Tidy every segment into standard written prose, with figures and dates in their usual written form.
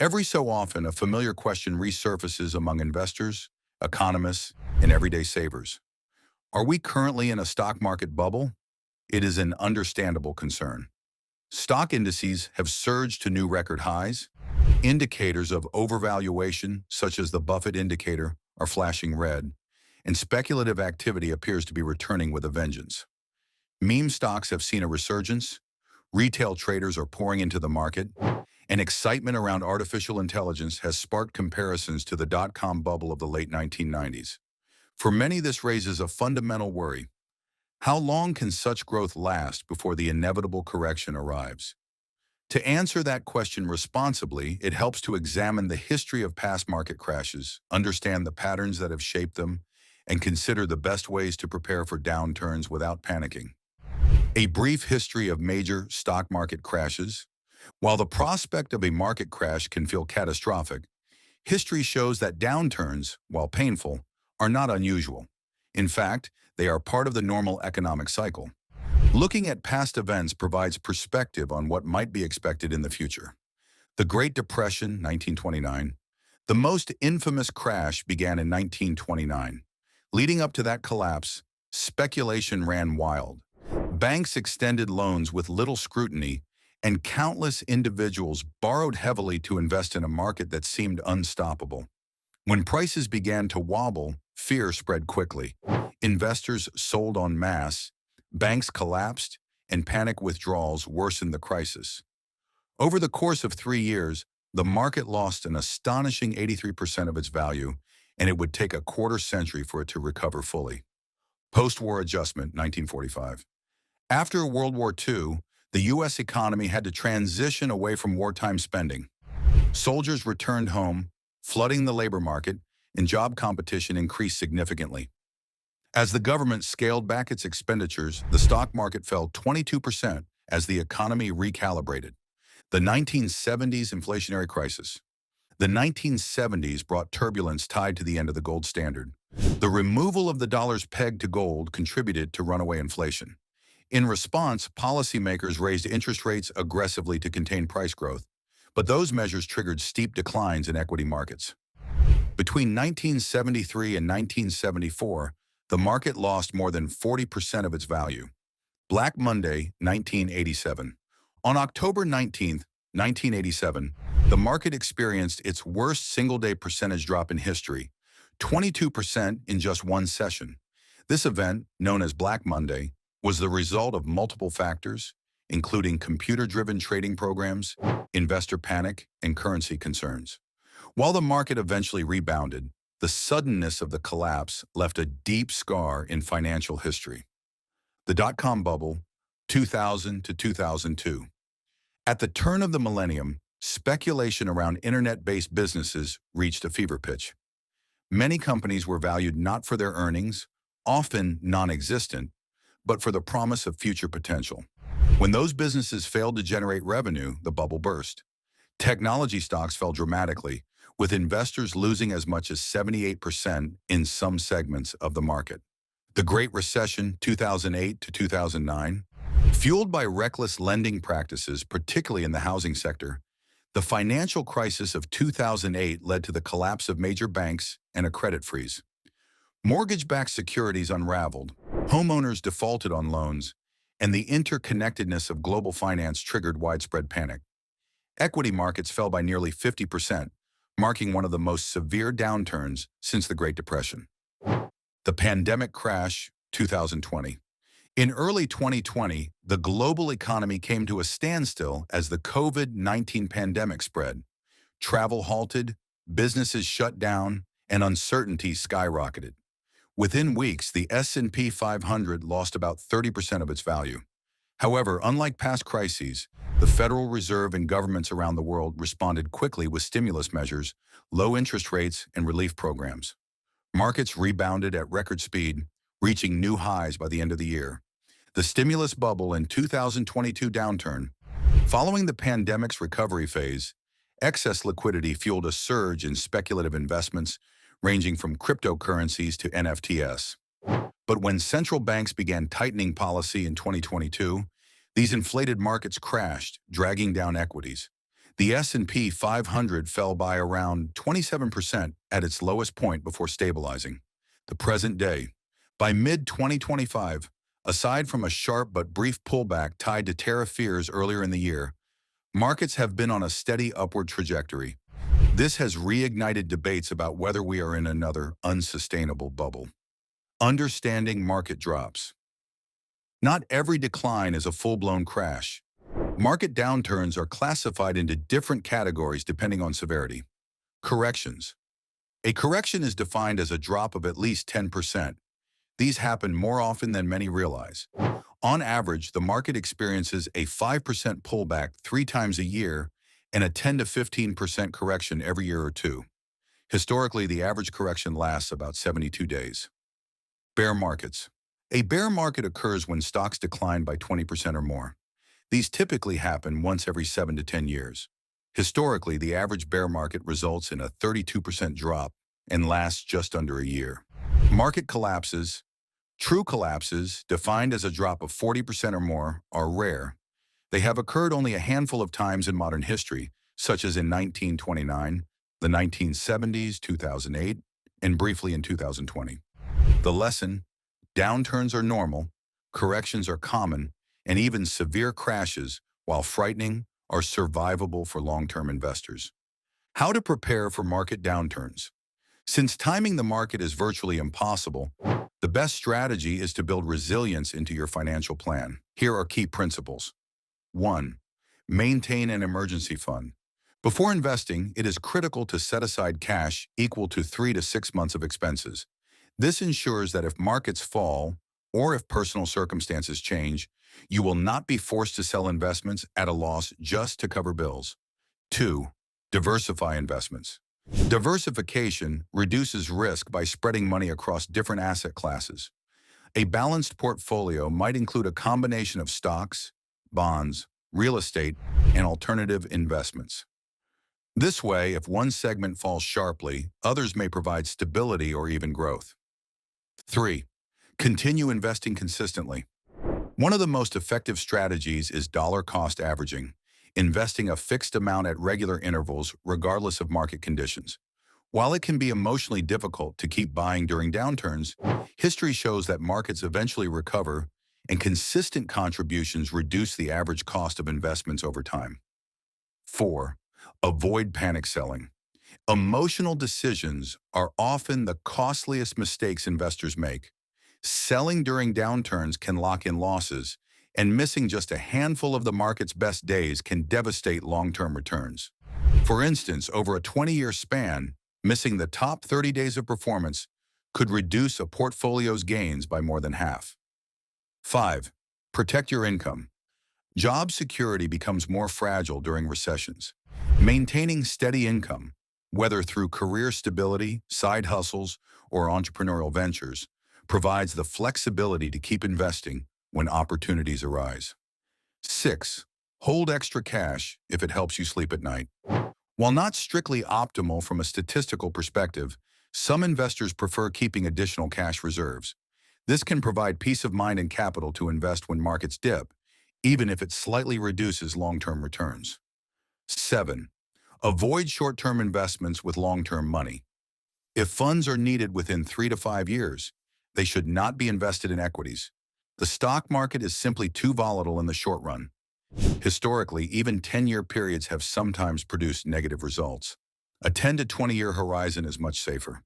Every so often, a familiar question resurfaces among investors, economists, and everyday savers. Are we currently in a stock market bubble? It is an understandable concern. Stock indices have surged to new record highs. Indicators of overvaluation, such as the Buffett Indicator, are flashing red, and speculative activity appears to be returning with a vengeance. Meme stocks have seen a resurgence, retail traders are pouring into the market, and excitement around artificial intelligence has sparked comparisons to the dot-com bubble of the late 1990s. For many, this raises a fundamental worry. How long can such growth last before the inevitable correction arrives? To answer that question responsibly, it helps to examine the history of past market crashes, understand the patterns that have shaped them, and consider the best ways to prepare for downturns without panicking. A brief history of major stock market crashes. While the prospect of a market crash can feel catastrophic, history shows that downturns, while painful, are not unusual. In fact, they are part of the normal economic cycle. Looking at past events provides perspective on what might be expected in the future. The Great Depression, 1929. The most infamous crash began in 1929. Leading up to that collapse, speculation ran wild. Banks extended loans with little scrutiny, and countless individuals borrowed heavily to invest in a market that seemed unstoppable. When prices began to wobble, fear spread quickly. Investors sold en masse, banks collapsed, and panic withdrawals worsened the crisis. Over the course of 3 years, the market lost an astonishing 83% of its value, and it would take a quarter century for it to recover fully. Post-war adjustment, 1945. After World War II, the U.S. economy had to transition away from wartime spending. Soldiers returned home, flooding the labor market, and job competition increased significantly. As the government scaled back its expenditures, the stock market fell 22% as the economy recalibrated. The 1970s inflationary crisis. The 1970s brought turbulence tied to the end of the gold standard. The removal of the dollar's peg to gold contributed to runaway inflation. In response, policymakers raised interest rates aggressively to contain price growth, but those measures triggered steep declines in equity markets. Between 1973 and 1974, the market lost more than 40% of its value. Black Monday, 1987. On October 19, 1987, the market experienced its worst single-day percentage drop in history, 22% in just one session. This event, known as Black Monday, was the result of multiple factors, including computer-driven trading programs, investor panic, and currency concerns. While the market eventually rebounded, the suddenness of the collapse left a deep scar in financial history. The dot-com bubble, 2000 to 2002. At the turn of the millennium, speculation around internet-based businesses reached a fever pitch. Many companies were valued not for their earnings, often non-existent, but for the promise of future potential. When those businesses failed to generate revenue, the bubble burst. Technology stocks fell dramatically, with investors losing as much as 78% in some segments of the market. The Great Recession, 2008 to 2009. Fueled by reckless lending practices, particularly in the housing sector, the financial crisis of 2008 led to the collapse of major banks and a credit freeze. Mortgage-backed securities unraveled, homeowners defaulted on loans, and the interconnectedness of global finance triggered widespread panic. Equity markets fell by nearly 50%, marking one of the most severe downturns since the Great Depression. The pandemic crash, 2020. In early 2020, the global economy came to a standstill as the COVID-19 pandemic spread. Travel halted, businesses shut down, and uncertainty skyrocketed. Within weeks, the S&P 500 lost about 30% of its value. However, unlike past crises, the Federal Reserve and governments around the world responded quickly with stimulus measures, low interest rates, and relief programs. Markets rebounded at record speed, reaching new highs by the end of the year. The stimulus bubble and 2022 downturn. Following the pandemic's recovery phase, excess liquidity fueled a surge in speculative investments, ranging from cryptocurrencies to NFTs. But when central banks began tightening policy in 2022, these inflated markets crashed, dragging down equities. The S&P 500 fell by around 27% at its lowest point before stabilizing. The present day. By mid-2025, aside from a sharp but brief pullback tied to tariff fears earlier in the year, markets have been on a steady upward trajectory. This has reignited debates about whether we are in another unsustainable bubble. Understanding market drops. Not every decline is a full-blown crash. Market downturns are classified into different categories depending on severity. Corrections. A correction is defined as a drop of at least 10%. These happen more often than many realize. On average, the market experiences a 5% pullback 3 times a year and a 10 to 15% correction every year or two. Historically, the average correction lasts about 72 days. Bear markets. A bear market occurs when stocks decline by 20% or more. These typically happen once every 7 to 10 years. Historically, the average bear market results in a 32% drop and lasts just under a year. Market collapses. True collapses, defined as a drop of 40% or more, are rare. They have occurred only a handful of times in modern history, such as in 1929, the 1970s, 2008, and briefly in 2020. The lesson: downturns are normal, corrections are common, and even severe crashes, while frightening, are survivable for long-term investors. How to prepare for market downturns. Since timing the market is virtually impossible, the best strategy is to build resilience into your financial plan. Here are key principles. 1. Maintain an emergency fund. Before investing, it is critical to set aside cash equal to 3 to 6 months of expenses. This ensures that if markets fall, or if personal circumstances change, you will not be forced to sell investments at a loss just to cover bills. 2. Diversify investments. Diversification reduces risk by spreading money across different asset classes. A balanced portfolio might include a combination of stocks, bonds, real estate, and alternative investments. This way, if one segment falls sharply, others may provide stability or even growth. 3. Continue investing consistently. One of the most effective strategies is dollar cost averaging, investing a fixed amount at regular intervals regardless of market conditions. While it can be emotionally difficult to keep buying during downturns, history shows that markets eventually recover and consistent contributions reduce the average cost of investments over time. 4. Avoid panic selling. Emotional decisions are often the costliest mistakes investors make. Selling during downturns can lock in losses, and missing just a handful of the market's best days can devastate long-term returns. For instance, over a 20-year span, missing the top 30 days of performance could reduce a portfolio's gains by more than half. 5. Protect your income. Job security becomes more fragile during recessions. Maintaining steady income, whether through career stability, side hustles, or entrepreneurial ventures, provides the flexibility to keep investing when opportunities arise. 6. Hold extra cash if it helps you sleep at night. While not strictly optimal from a statistical perspective, some investors prefer keeping additional cash reserves. This can provide peace of mind and capital to invest when markets dip, even if it slightly reduces long-term returns. 7. Avoid short-term investments with long-term money. If funds are needed within 3 to 5 years, they should not be invested in equities. The stock market is simply too volatile in the short run. Historically, even 10-year periods have sometimes produced negative results. A 10 to 20-year horizon is much safer.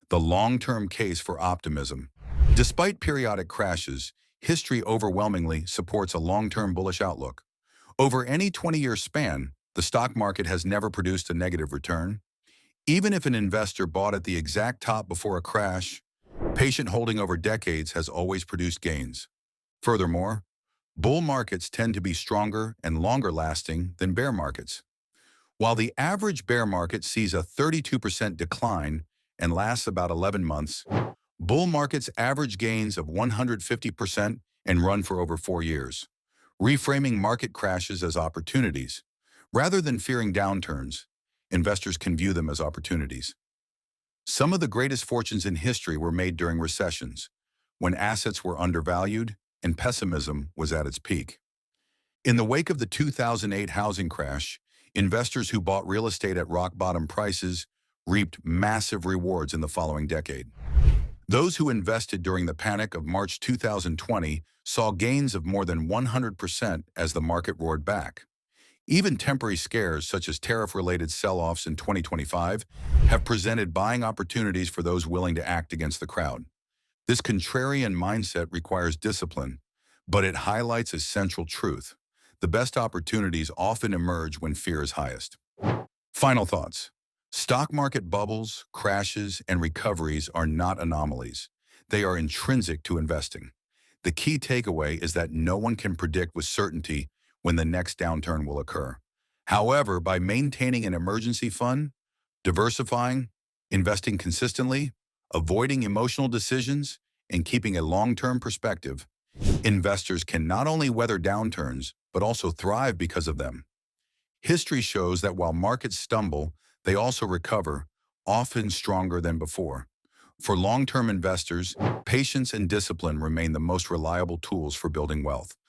The long-term case for optimism. Despite periodic crashes, history overwhelmingly supports a long-term bullish outlook. Over any 20-year span, the stock market has never produced a negative return. Even if an investor bought at the exact top before a crash, patient holding over decades has always produced gains. Furthermore, bull markets tend to be stronger and longer lasting than bear markets. While the average bear market sees a 32% decline and lasts about 11 months, bull markets average gains of 150% and run for over 4 years. Reframing market crashes as opportunities. Rather than fearing downturns, investors can view them as opportunities. Some of the greatest fortunes in history were made during recessions, when assets were undervalued and pessimism was at its peak. In the wake of the 2008 housing crash, Investors who bought real estate at rock-bottom prices reaped massive rewards in the following decade. Those who invested during the panic of March 2020 saw gains of more than 100% as the market roared back. Even temporary scares such as tariff-related sell-offs in 2025 have presented buying opportunities for those willing to act against the crowd. This contrarian mindset requires discipline, but it highlights a central truth. The best opportunities often emerge when fear is highest. Final thoughts. Stock market bubbles, crashes, and recoveries are not anomalies. They are intrinsic to investing. The key takeaway is that no one can predict with certainty when the next downturn will occur. However, by maintaining an emergency fund, diversifying, investing consistently, avoiding emotional decisions, and keeping a long-term perspective, investors can not only weather downturns, but also thrive because of them. History shows that while markets stumble, they also recover, often stronger than before. For long-term investors, patience and discipline remain the most reliable tools for building wealth.